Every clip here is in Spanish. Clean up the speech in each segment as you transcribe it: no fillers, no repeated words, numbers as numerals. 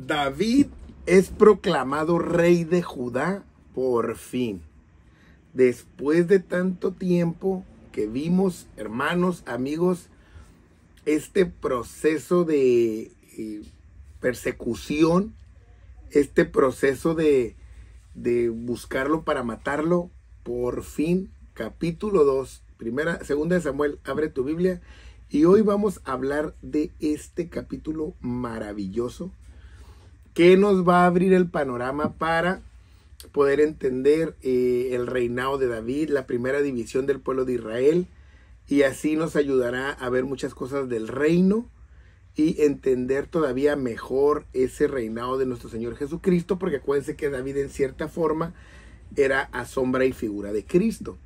David es proclamado rey de Judá por fin. Después de tanto tiempo que vimos, hermanos, amigos, este proceso de persecución, este proceso de buscarlo para matarlo, por fin, capítulo 2, segunda de Samuel, abre tu Biblia, y hoy vamos a hablar de este capítulo maravilloso que nos va a abrir el panorama para poder entender el reinado de David, la primera división del pueblo de Israel, y así nos ayudará a ver muchas cosas del reino y entender todavía mejor ese reinado de nuestro Señor Jesucristo, porque acuérdense que David en cierta forma era a sombra y figura de Cristo.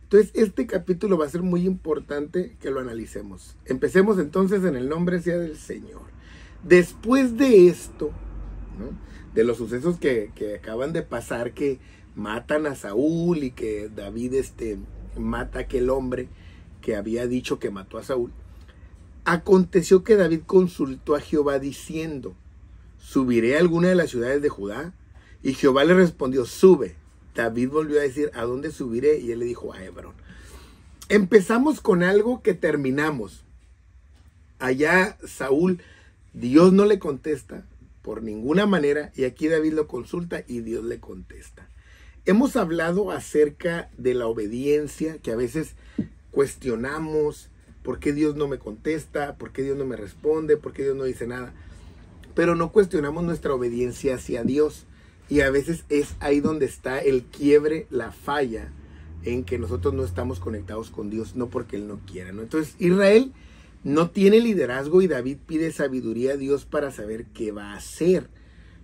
Entonces este capítulo va a ser muy importante que lo analicemos. Empecemos entonces en el nombre sea del Señor. Después de esto, ¿no?, de los sucesos que acaban de pasar, que matan a Saúl y que David mata a aquel hombre que había dicho que mató a Saúl, aconteció que David consultó a Jehová diciendo: ¿subiré a alguna de las ciudades de Judá? Y Jehová le respondió: sube. David volvió a decir: ¿a dónde subiré? Y él le dijo: a Hebrón. Empezamos con algo que terminamos. Allá Saúl, Dios no le contesta por ninguna manera, y aquí David lo consulta y Dios le contesta. Hemos hablado acerca de la obediencia, que a veces cuestionamos: ¿por qué Dios no me contesta? ¿Por qué Dios no me responde? ¿Por qué Dios no dice nada? Pero no cuestionamos nuestra obediencia hacia Dios. Y a veces es ahí donde está el quiebre, la falla, en que nosotros no estamos conectados con Dios, no porque Él no quiera, ¿no? Entonces Israel no tiene liderazgo y David pide sabiduría a Dios para saber qué va a hacer.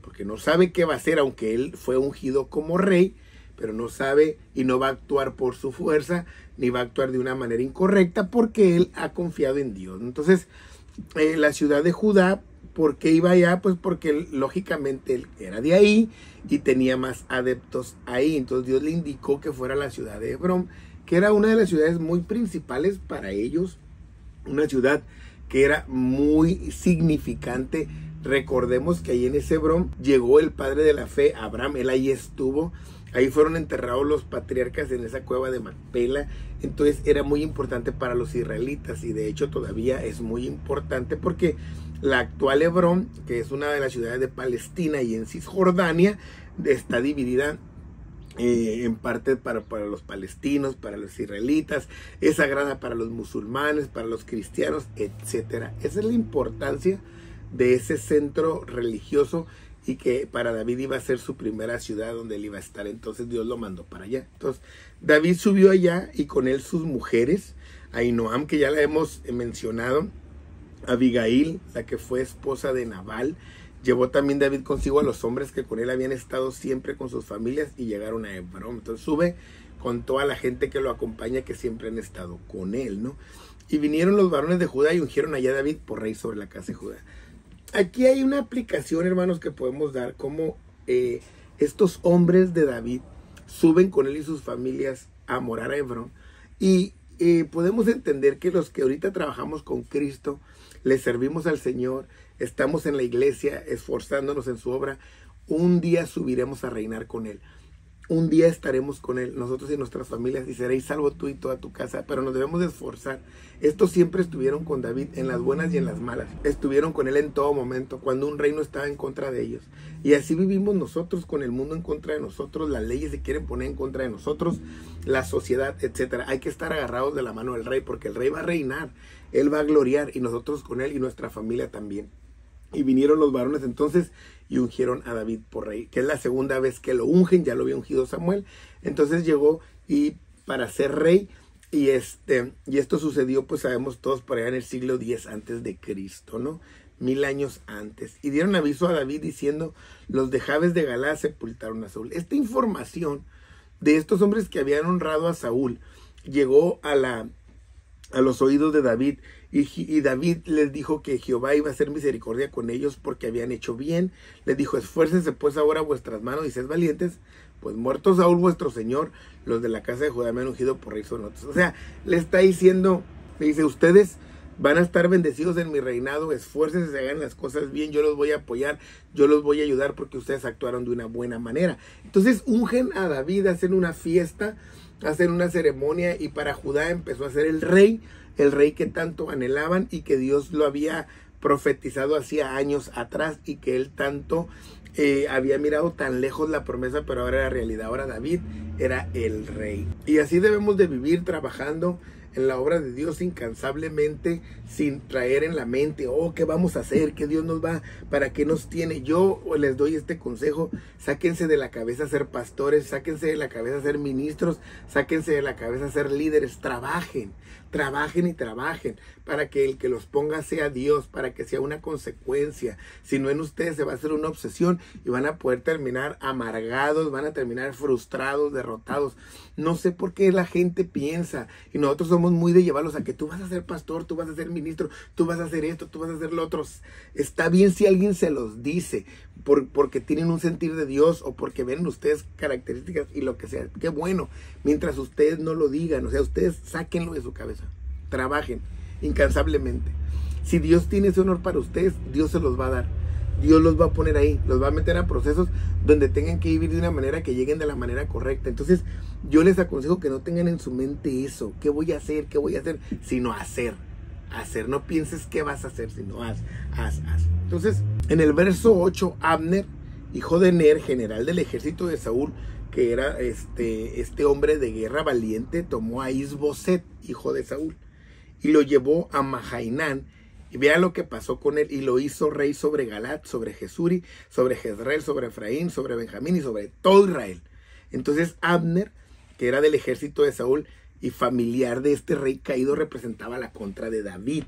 Porque no sabe qué va a hacer, aunque él fue ungido como rey, pero no sabe y no va a actuar por su fuerza, ni va a actuar de una manera incorrecta, porque él ha confiado en Dios. Entonces, la ciudad de Judá, ¿por qué iba allá? Pues porque lógicamente él era de ahí y tenía más adeptos ahí. Entonces Dios le indicó que fuera la ciudad de Hebrón, que era una de las ciudades muy principales para ellos, una ciudad que era muy significante. Recordemos que ahí en ese Hebrón llegó el padre de la fe, Abraham. Él ahí estuvo. Ahí fueron enterrados los patriarcas en esa cueva de Macpela. Entonces era muy importante para los israelitas, y de hecho todavía es muy importante, porque la actual Hebrón, que es una de las ciudades de Palestina y en Cisjordania, está dividida en parte para los palestinos, para los israelitas, es sagrada para los musulmanes, para los cristianos, etcétera. Esa es la importancia de ese centro religioso, y que para David iba a ser su primera ciudad donde él iba a estar. Entonces Dios lo mandó para allá. Entonces David subió allá, y con él sus mujeres, Ahinoam, que ya la hemos mencionado, Abigail, la que fue esposa de Nabal. Llevó también David consigo a los hombres que con él habían estado siempre con sus familias, y llegaron a Hebrón. Entonces sube con toda la gente que lo acompaña, que siempre han estado con él, ¿no? Y vinieron los varones de Judá y ungieron allá a David por rey sobre la casa de Judá. Aquí hay una aplicación, hermanos, que podemos dar, como estos hombres de David suben con él y sus familias a morar a Hebrón. Y podemos entender que los que ahorita trabajamos con Cristo, le servimos al Señor, estamos en la iglesia esforzándonos en su obra, un día subiremos a reinar con él. Un día estaremos con él, nosotros y nuestras familias, y seréis salvo tú y toda tu casa, pero nos debemos de esforzar. Estos siempre estuvieron con David en las buenas y en las malas. Estuvieron con él en todo momento, cuando un reino estaba en contra de ellos. Y así vivimos nosotros, con el mundo en contra de nosotros, las leyes se quieren poner en contra de nosotros, la sociedad, etcétera. Hay que estar agarrados de la mano del rey, porque el rey va a reinar, él va a gloriar, y nosotros con él y nuestra familia también. Y vinieron los varones entonces y ungieron a David por rey, que es la segunda vez que lo ungen. Ya lo había ungido Samuel. Entonces llegó y para ser rey, y esto sucedió, pues sabemos todos, por allá en el siglo X antes de Cristo, ¿no? 1000 años antes. Y dieron aviso a David diciendo: los de Jabes de Galaad sepultaron a Saúl. Esta información de estos hombres que habían honrado a Saúl llegó a los oídos de David, y David les dijo que Jehová iba a hacer misericordia con ellos porque habían hecho bien. Les dijo: esfuércense pues ahora vuestras manos y sed valientes, pues muerto Saúl vuestro señor, los de la casa de Judá me han ungido por rey sobre nosotros. O sea, le está diciendo, le dice: ustedes van a estar bendecidos en mi reinado, esfuércense, se hagan las cosas bien, yo los voy a apoyar, yo los voy a ayudar porque ustedes actuaron de una buena manera. Entonces ungen a David, hacen una fiesta, hacen una ceremonia, y para Judá empezó a ser el rey que tanto anhelaban y que Dios lo había profetizado hacía años atrás, y que él tanto había mirado tan lejos la promesa, pero ahora era realidad. Ahora David era el rey. Y así debemos de vivir, trabajando en la obra de Dios incansablemente, sin traer en la mente, oh, ¿qué vamos a hacer? ¿Qué Dios nos va? ¿Para qué nos tiene? Yo les doy este consejo: sáquense de la cabeza ser pastores, sáquense de la cabeza ser ministros, sáquense de la cabeza ser líderes, trabajen y trabajen, para que el que los ponga sea Dios, para que sea una consecuencia. Si no, en ustedes se va a hacer una obsesión y van a poder terminar amargados, van a terminar frustrados, derrotados. No sé por qué la gente piensa, y nosotros somos muy de llevarlos a que tú vas a ser pastor, tú vas a ser ministro, tú vas a hacer esto, tú vas a hacer lo otro. Está bien si alguien se los dice, porque tienen un sentir de Dios, o porque ven en ustedes características y lo que sea. Qué bueno, mientras ustedes no lo digan. O sea, ustedes sáquenlo de su cabeza, trabajen incansablemente. Si Dios tiene ese honor para ustedes, Dios se los va a dar. Dios los va a poner ahí, los va a meter a procesos donde tengan que vivir de una manera que lleguen de la manera correcta. Entonces yo les aconsejo que no tengan en su mente eso, ¿qué voy a hacer? ¿Qué voy a hacer? Sino hacer. No pienses qué vas a hacer, sino haz. Entonces, en el verso 8, Abner, hijo de Ner, general del ejército de Saúl, que era este hombre de guerra valiente, tomó a Is-Boset, hijo de Saúl, y lo llevó a Mahainán. Y vean lo que pasó con él, y lo hizo rey sobre Galat, sobre Jesuri, sobre Jezreel, sobre Efraín, sobre Benjamín y sobre todo Israel. Entonces Abner, que era del ejército de Saúl y familiar de este rey caído, representaba la contra de David.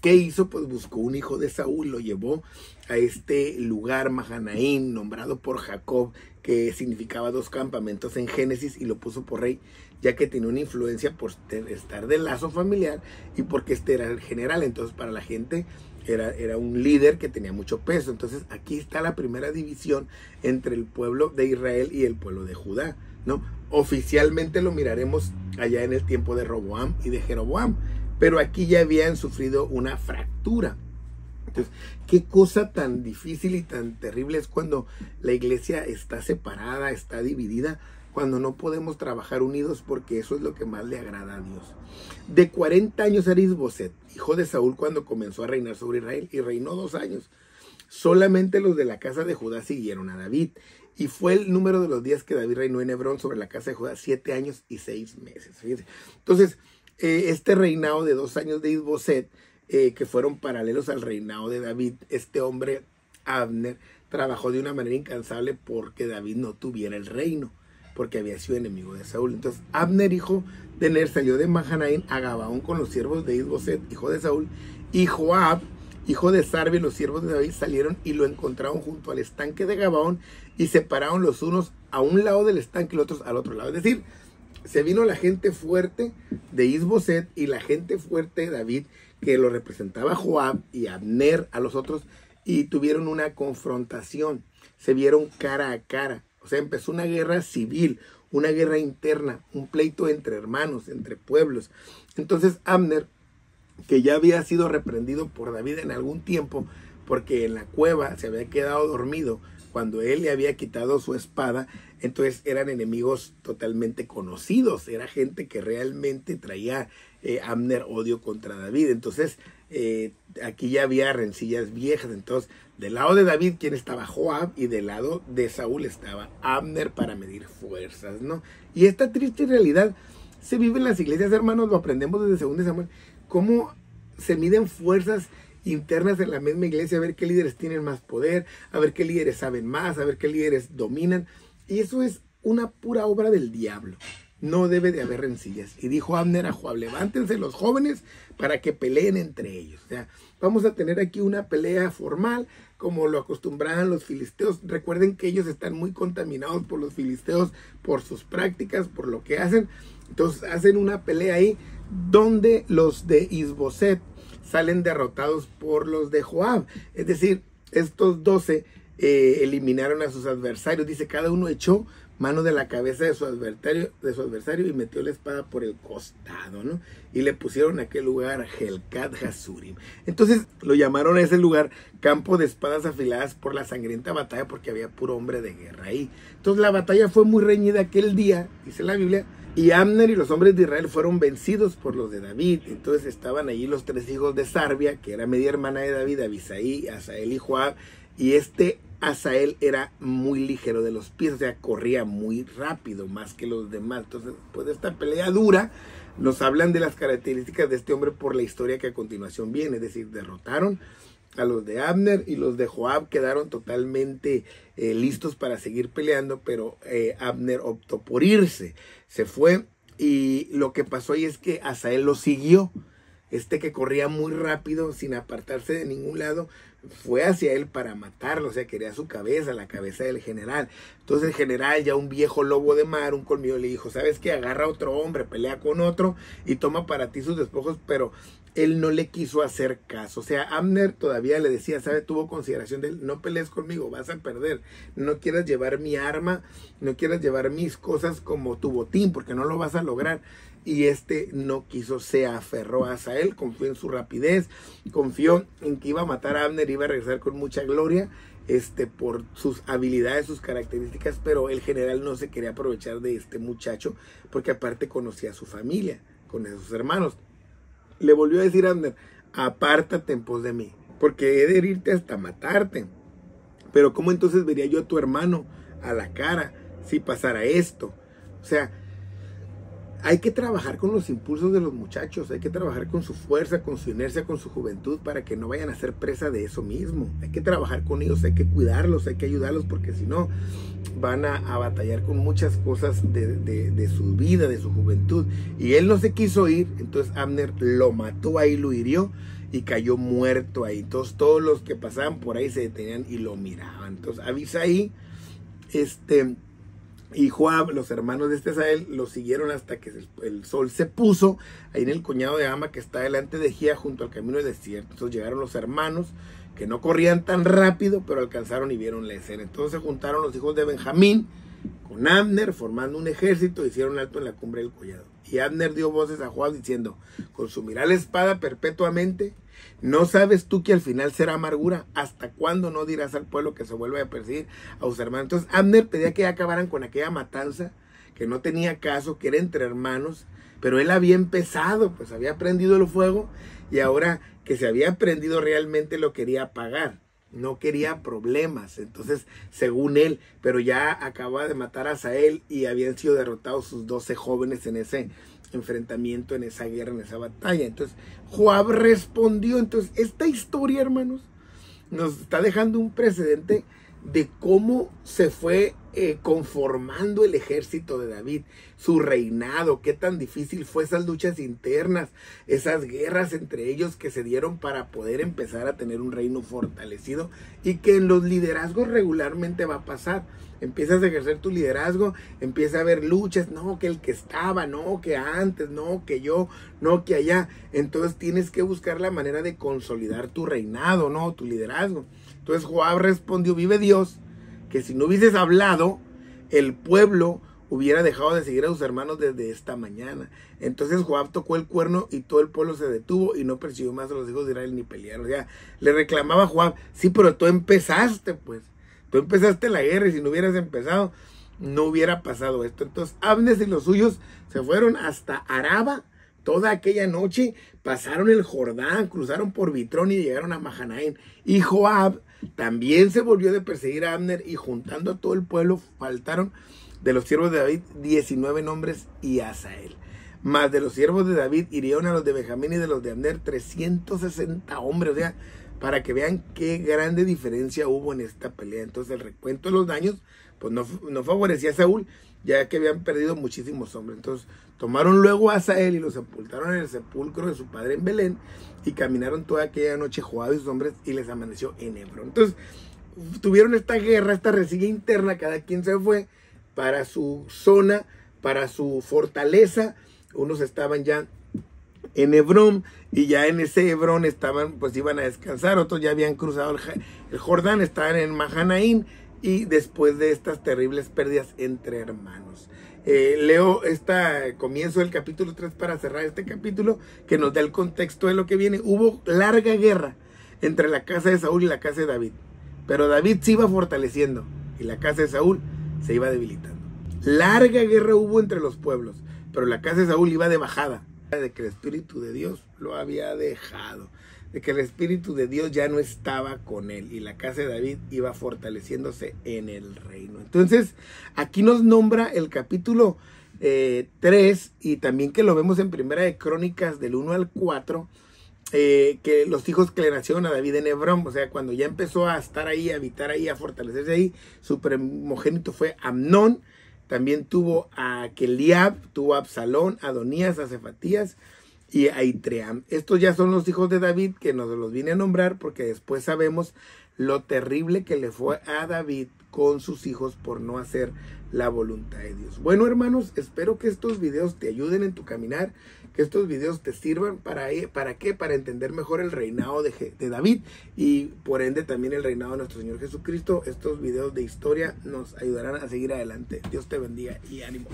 ¿Qué hizo? Pues buscó un hijo de Saúl, lo llevó a este lugar, Mahanaim, nombrado por Jacob, que significaba 2 campamentos en Génesis, y lo puso por rey, ya que tenía una influencia por estar de lazo familiar y porque este era el general. Entonces para la gente era un líder que tenía mucho peso. Entonces aquí está la primera división entre el pueblo de Israel y el pueblo de Judá, ¿no? Oficialmente lo miraremos allá en el tiempo de Roboam y de Jeroboam, pero aquí ya habían sufrido una fractura. Entonces, qué cosa tan difícil y tan terrible es cuando la iglesia está separada, está dividida, cuando no podemos trabajar unidos, porque eso es lo que más le agrada a Dios. De 40 años era Is-Boset, hijo de Saúl, cuando comenzó a reinar sobre Israel, y reinó 2 años. Solamente los de la casa de Judá siguieron a David, y fue el número de los días que David reinó en Hebrón sobre la casa de Judá 7 años y 6 meses. Fíjense. Entonces, este reinado de 2 años de Is-Boset, que fueron paralelos al reinado de David, este hombre Abner trabajó de una manera incansable porque David no tuviera el reino, porque había sido enemigo de Saúl. Entonces Abner, hijo de Ner, salió de Mahanaim a Gabaón con los siervos de Is-Boset, hijo de Saúl, y Joab, hijo de Sarvi, los siervos de David, salieron y lo encontraron junto al estanque de Gabaón, y se pararon los unos a un lado del estanque y los otros al otro lado. Es decir, se vino la gente fuerte de Is-Boset y la gente fuerte de David, que lo representaba Joab, y Abner a los otros, y tuvieron una confrontación, se vieron cara a cara. O sea, empezó una guerra civil, una guerra interna, un pleito entre hermanos, entre pueblos. Entonces Abner, que ya había sido reprendido por David en algún tiempo, porque en la cueva se había quedado dormido cuando él le había quitado su espada, entonces eran enemigos totalmente conocidos, era gente que realmente traía Abner odio contra David. Entonces aquí ya había rencillas viejas. Entonces del lado de David, ¿quién estaba? Joab, y del lado de Saúl estaba Abner, para medir fuerzas, ¿no? Y esta triste realidad se vive en las iglesias, hermanos, lo aprendemos desde 2 Samuel, cómo se miden fuerzas internas en la misma iglesia, a ver qué líderes tienen más poder, a ver qué líderes saben más, a ver qué líderes dominan. Y eso es una pura obra del diablo. No debe de haber rencillas. Y dijo Abner a Joab: levántense los jóvenes para que peleen entre ellos. O sea, vamos a tener aquí una pelea formal, como lo acostumbraban los filisteos. Recuerden que ellos están muy contaminados por los filisteos, por sus prácticas, por lo que hacen. Entonces hacen una pelea ahí, donde los de Is-Boset salen derrotados por los de Joab. Es decir, estos 12 eliminaron a sus adversarios. Dice, cada uno echó mano de la cabeza de su adversario y metió la espada por el costado, ¿no? Y le pusieron a aquel lugar Helkat Hasurim. Entonces lo llamaron a ese lugar campo de espadas afiladas por la sangrienta batalla, porque había puro hombre de guerra ahí. Entonces la batalla fue muy reñida aquel día, dice la Biblia, y Abner y los hombres de Israel fueron vencidos por los de David. Entonces estaban allí los 3 hijos de Sarbia, que era media hermana de David, Abisaí, Asael y Joab, y Asael era muy ligero de los pies, o sea, corría muy rápido, más que los demás. Entonces, pues de esta pelea dura, nos hablan de las características de este hombre por la historia que a continuación viene, es decir, derrotaron a los de Abner, y los de Joab quedaron totalmente listos para seguir peleando, pero Abner optó por irse, se fue, y lo que pasó ahí es que Asael lo siguió. Que corría muy rápido sin apartarse de ningún lado, fue hacia él para matarlo, o sea, quería su cabeza, la cabeza del general. Entonces el general, ya un viejo lobo de mar, un colmillo, le dijo, ¿sabes qué? Agarra a otro hombre, pelea con otro y toma para ti sus despojos, pero él no le quiso hacer caso. O sea, Abner todavía le decía, ¿sabe? Tuvo consideración de él, no pelees conmigo, vas a perder, no quieras llevar mi arma, no quieras llevar mis cosas como tu botín, porque no lo vas a lograr. Y no quiso, se aferró a Asael, confió en su rapidez, confió en que iba a matar a Abner, iba a regresar con mucha gloria, por sus habilidades, sus características, pero el general no se quería aprovechar de este muchacho, porque aparte conocía a su familia, con sus hermanos. Le volvió a decir a Abner, apártate en pos de mí, porque he de herirte hasta matarte. Pero ¿cómo entonces vería yo a tu hermano a la cara si pasara esto? O sea, hay que trabajar con los impulsos de los muchachos, hay que trabajar con su fuerza, con su inercia, con su juventud, para que no vayan a ser presa de eso mismo. Hay que trabajar con ellos, hay que cuidarlos, hay que ayudarlos, porque si no van a batallar con muchas cosas de su vida, de su juventud. Y él no se quiso ir, entonces Abner lo mató ahí, lo hirió y cayó muerto ahí. Entonces todos los que pasaban por ahí se detenían y lo miraban. Entonces Abisaí, y Joab, los hermanos de Asael, lo siguieron hasta que el sol se puso ahí en el collado de Ama que está delante de Gía, junto al camino del desierto. Entonces llegaron los hermanos, que no corrían tan rápido, pero alcanzaron y vieron la escena. Entonces se juntaron los hijos de Benjamín con Abner, formando un ejército, hicieron alto en la cumbre del collado. Y Abner dio voces a Joab diciendo, consumirá la espada perpetuamente. ¿No sabes tú que al final será amargura? ¿Hasta cuándo no dirás al pueblo que se vuelva a perseguir a sus hermanos? Entonces Abner pedía que ya acabaran con aquella matanza, que no tenía caso, que era entre hermanos, pero él había empezado, pues había prendido el fuego, y ahora que se había prendido realmente lo quería apagar. No quería problemas, entonces según él, pero ya acababa de matar a Asael y habían sido derrotados sus 12 jóvenes en ese enfrentamiento, en esa guerra, en esa batalla. Entonces Joab respondió. Entonces esta historia, hermanos, nos está dejando un precedente de cómo se fue conformando el ejército de David, su reinado, qué tan difícil fue esas luchas internas, esas guerras entre ellos que se dieron para poder empezar a tener un reino fortalecido, y que en los liderazgos regularmente va a pasar. Empiezas a ejercer tu liderazgo, empieza a haber luchas, no, que el que estaba, no, que antes, no, que yo, no, que allá. Entonces tienes que buscar la manera de consolidar tu reinado, no, tu liderazgo. Entonces Joab respondió, vive Dios, que si no hubieses hablado, el pueblo hubiera dejado de seguir a sus hermanos desde esta mañana. Entonces Joab tocó el cuerno y todo el pueblo se detuvo y no persiguió más a los hijos de Israel ni pelearon. O sea, le reclamaba a Joab, sí, pero tú empezaste, pues. Tú empezaste la guerra, y si no hubieras empezado, no hubiera pasado esto. Entonces Abner y los suyos se fueron hasta Araba toda aquella noche, pasaron el Jordán, cruzaron por Bitrón y llegaron a Mahanaim. Y Joab también se volvió de perseguir a Abner, y juntando a todo el pueblo faltaron de los siervos de David 19 hombres y Asael. Más de los siervos de David hirieron a los de Benjamín y de los de Abner 360 hombres. O sea, para que vean qué grande diferencia hubo en esta pelea. Entonces el recuento de los daños pues no favorecía a Saúl, ya que habían perdido muchísimos hombres. Entonces tomaron luego a Asael y lo sepultaron en el sepulcro de su padre en Belén, y caminaron toda aquella noche Joab y sus hombres, y les amaneció en Hebrón. Entonces tuvieron esta guerra, esta rencilla interna, cada quien se fue para su zona, para su fortaleza. Unos estaban ya en Hebrón, y ya en ese Hebrón estaban, pues iban a descansar. Otros ya habían cruzado el Jordán, estaban en Mahanaim, y después de estas terribles pérdidas entre hermanos. Leo comienzo del capítulo 3 para cerrar este capítulo, que nos da el contexto de lo que viene. Hubo larga guerra entre la casa de Saúl y la casa de David, pero David se iba fortaleciendo y la casa de Saúl se iba debilitando. Larga guerra hubo entre los pueblos, pero la casa de Saúl iba de bajada, de que el Espíritu de Dios lo había dejado, de que el Espíritu de Dios ya no estaba con él, y la casa de David iba fortaleciéndose en el reino. Entonces, aquí nos nombra el capítulo 3, y también que lo vemos en Primera de Crónicas del 1 al 4, que los hijos que le nacieron a David en Hebrón, o sea, cuando ya empezó a estar ahí, a habitar ahí, a fortalecerse ahí, su primogénito fue Amnón. También tuvo a Keliab, tuvo a Absalón, a Adonías, a Cefatías y a Itream. Estos ya son los hijos de David, que nos los vine a nombrar porque después sabemos lo terrible que le fue a David con sus hijos por no hacer la voluntad de Dios. Bueno, hermanos, espero que estos videos te ayuden en tu caminar, que estos videos te sirvan ¿para qué? Para entender mejor el reinado de David, y por ende también el reinado de nuestro Señor Jesucristo. Estos videos de historia nos ayudarán a seguir adelante. Dios te bendiga y ánimo.